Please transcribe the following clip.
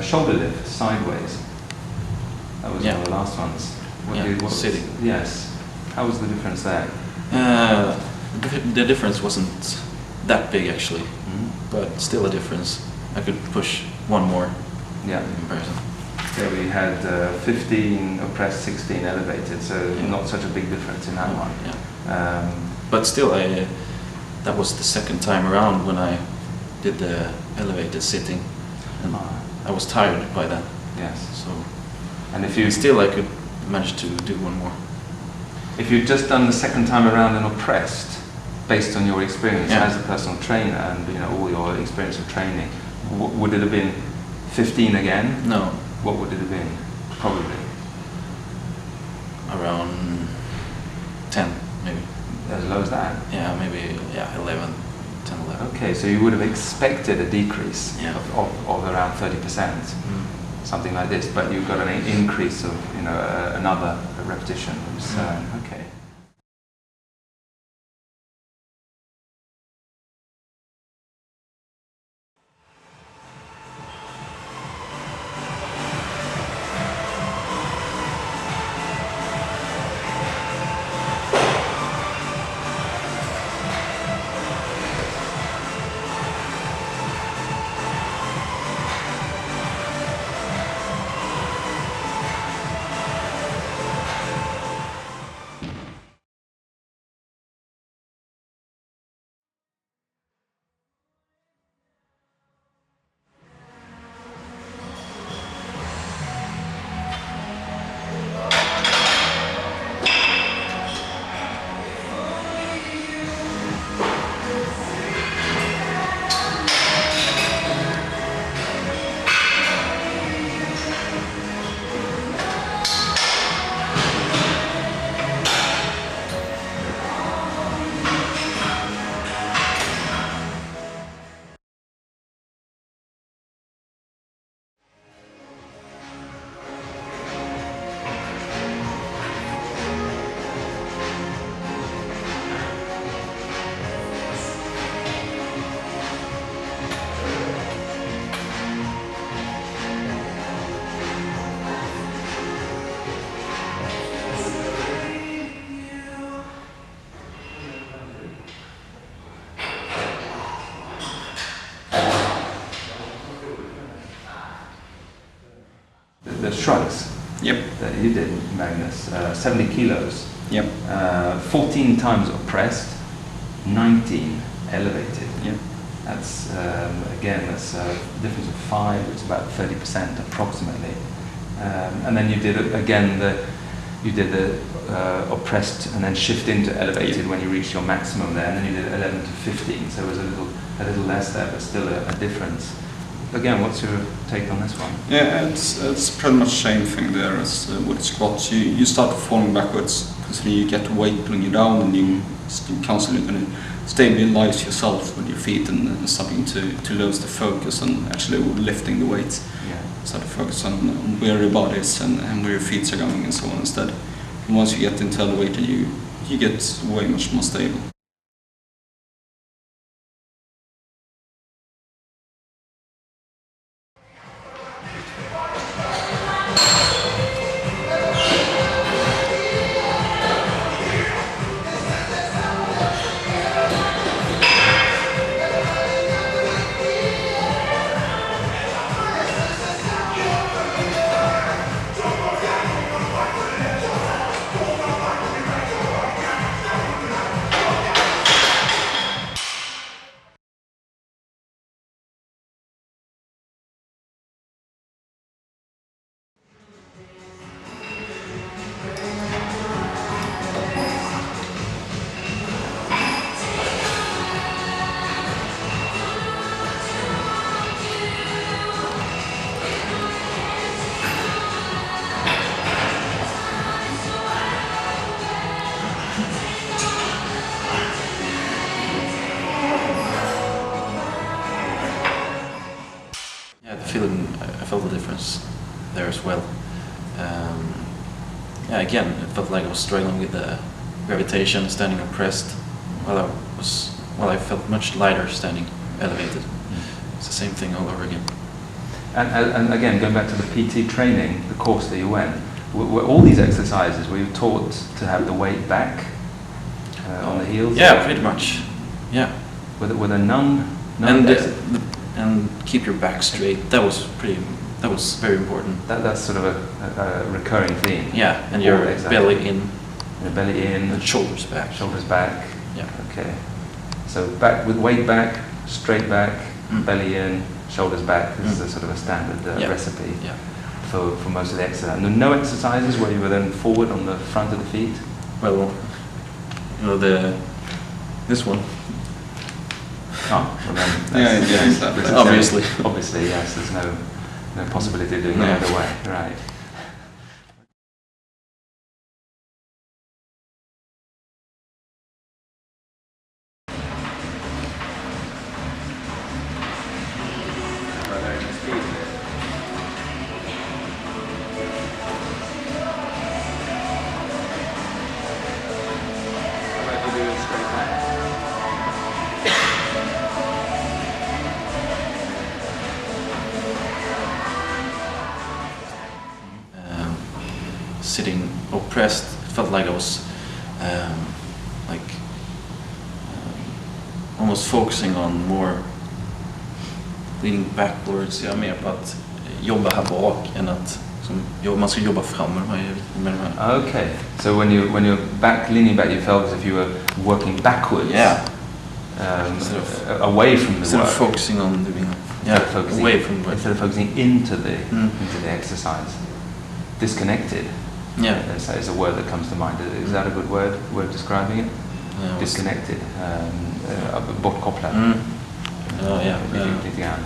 shoulder lift sideways. That was one of the last ones. Sitting. Yes. How was the difference there? The difference wasn't that big actually, but still a difference. I could push one more in comparison. So we had 15 oppressed, 16 elevated, so not such a big difference in that one. Yeah. But still, that was the second time around when I did the elevated sitting, and I was tired by that. Yes. So, and if you still, I could manage to do one more. If you'd just done the second time around and oppressed, based on your experience as a personal trainer and all your experience of training, would it have been 15 again? No. What would it have been? Probably around 10, maybe. As low as that? Yeah, maybe 11, 10, 11. Okay, so you would have expected a decrease of around 30%, something like this, but you've got an increase of another repetition. Okay. The shrugs that you did, Magnus, 70 kilos, 14 times oppressed, 19 elevated. That's, that's a difference of 5, which is about 30% approximately. And then you did the oppressed and then shift into elevated when you reached your maximum there, and then you did 11 to 15, so it was a little less there, but still a difference. Again, what's your take on this one? Yeah, it's pretty much the same thing there as with squats. You start falling backwards because you get weight pulling you down, and you constantly going to stabilize yourself with your feet and starting to lose the focus on actually lifting the weights. Start to focus on where your body is and where your feet are going and so on instead. And once you get into elevated, you get way much more stable. I felt the difference there as well. Again, it felt like I was struggling with the gravitation, standing oppressed, while I felt much lighter standing elevated. It's the same thing all over again. And again, going back to the PT training, the course that you went, were all these exercises, were you taught to have the weight back on the heels? Yeah, pretty much. Yeah. Were there none and keep your back straight. That was very important. That's sort of a recurring theme. Yeah, and your belly in. The belly in. And shoulders back. Shoulders back. Yeah. Okay. So back with weight back, straight back, belly in, shoulders back. This is a sort of a standard recipe for most of the exercises. No exercises where you were then forward on the front of the feet? Well, this one. Oh, well then exactly. Obviously, yes. There's no possibility of doing it either way. Right. Sitting oppressed, it felt like I was almost focusing on more leaning backwards. Jag är mer på att jobba här bak än att man ska jobba framåt med de här. Okay, so when you're leaning back, you felt as if you were working backwards. Yeah. Away from the instead work. of focusing on doing. Away from work. Instead of focusing into the exercise. Disconnected. Yeah. Is a word that comes to mind. Is that a good word describing it? Yeah, disconnected. Bortkopplad. Ja, Lite grann.